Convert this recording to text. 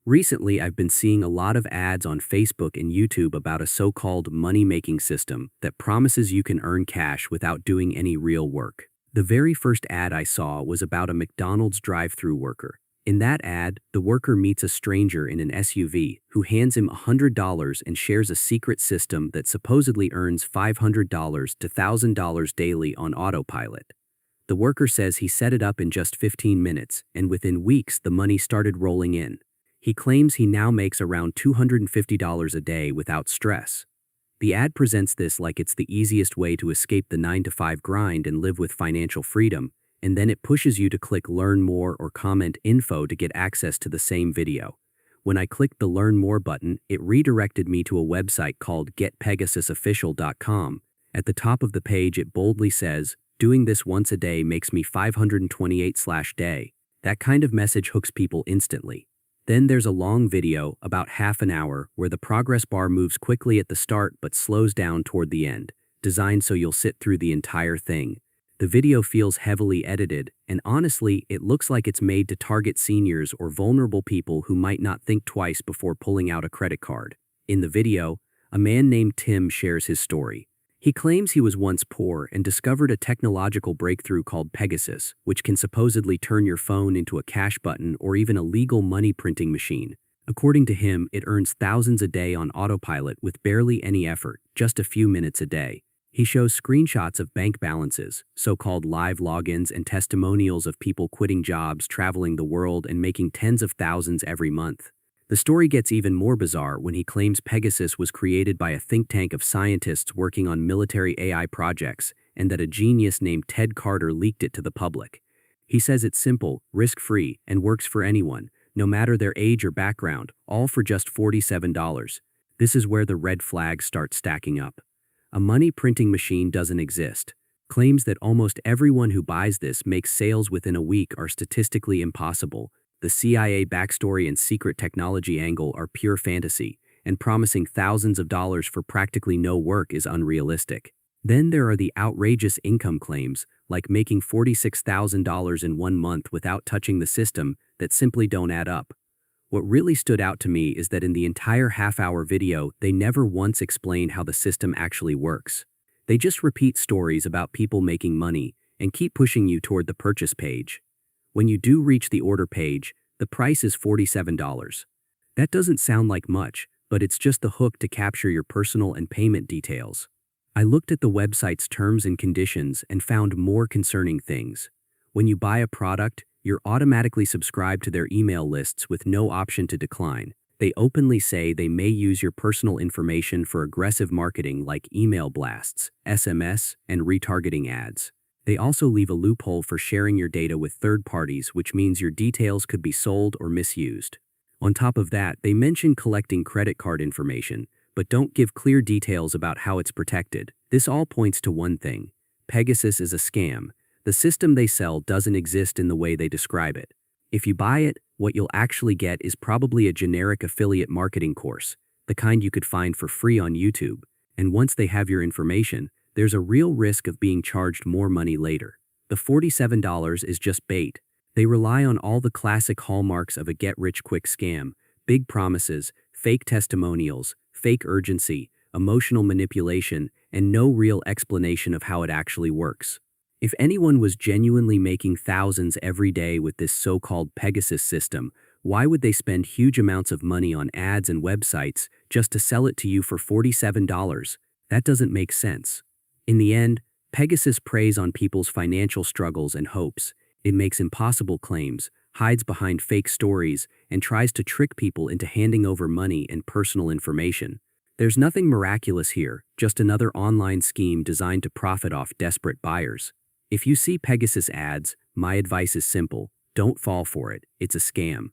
Recently, I've been seeing a lot of ads on Facebook and YouTube about a so-called money-making system that promises you can earn cash without doing any real work. The very first ad I saw was about a McDonald's drive-through worker. In that ad, the worker meets a stranger in an SUV who hands him $100 and shares a secret system that supposedly earns $500 to $1,000 daily on autopilot. The worker says he set it up in just 15 minutes, and within weeks the money started rolling in. He claims he now makes around $250 a day without stress. The ad presents this like it's the easiest way to escape the 9-to-5 grind and live with financial freedom, and then it pushes you to click Learn More or comment Info to get access to the same video. When I clicked the Learn More button, it redirected me to a website called getpegasusofficial.com. At the top of the page it boldly says, "Doing this once a day makes me 528/day. That kind of message hooks people instantly. Then there's a long video, about half an hour, where the progress bar moves quickly at the start but slows down toward the end, designed so you'll sit through the entire thing. The video feels heavily edited, and honestly, it looks like it's made to target seniors or vulnerable people who might not think twice before pulling out a credit card. In the video, a man named Tim shares his story. He claims he was once poor and discovered a technological breakthrough called Pegasus, which can supposedly turn your phone into a cash button or even a legal money printing machine. According to him, it earns thousands a day on autopilot with barely any effort, just a few minutes a day. He shows screenshots of bank balances, so-called live logins, and testimonials of people quitting jobs, traveling the world, and making tens of thousands every month. The story gets even more bizarre when he claims Pegasus was created by a think tank of scientists working on military AI projects, and that a genius named Ted Carter leaked it to the public. He says it's simple, risk-free, and works for anyone, no matter their age or background, all for just $47. This is where the red flags start stacking up. A money printing machine doesn't exist. Claims that almost everyone who buys this makes sales within a week are statistically impossible. The CIA backstory and secret technology angle are pure fantasy, and promising thousands of dollars for practically no work is unrealistic. Then there are the outrageous income claims, like making $46,000 in 1 month without touching the system, that simply don't add up. What really stood out to me is that in the entire half-hour video, they never once explain how the system actually works. They just repeat stories about people making money and keep pushing you toward the purchase page. When you do reach the order page, the price is $47. That doesn't sound like much, but it's just the hook to capture your personal and payment details. I looked at the website's terms and conditions and found more concerning things. When you buy a product, you're automatically subscribed to their email lists with no option to decline. They openly say they may use your personal information for aggressive marketing like email blasts, SMS, and retargeting ads. They also leave a loophole for sharing your data with third parties, which means your details could be sold or misused. On top of that, they mention collecting credit card information, but don't give clear details about how it's protected. This all points to one thing: Pegasus is a scam. The system they sell doesn't exist in the way they describe it. If you buy it, what you'll actually get is probably a generic affiliate marketing course, the kind you could find for free on YouTube, and once they have your information, there's a real risk of being charged more money later. The $47 is just bait. They rely on all the classic hallmarks of a get-rich-quick scam: big promises, fake testimonials, fake urgency, emotional manipulation, and no real explanation of how it actually works. If anyone was genuinely making thousands every day with this so-called Pegasus system, why would they spend huge amounts of money on ads and websites just to sell it to you for $47? That doesn't make sense. In the end, Pegasus preys on people's financial struggles and hopes. It makes impossible claims, hides behind fake stories, and tries to trick people into handing over money and personal information. There's nothing miraculous here, just another online scheme designed to profit off desperate buyers. If you see Pegasus ads, my advice is simple: don't fall for it. It's a scam.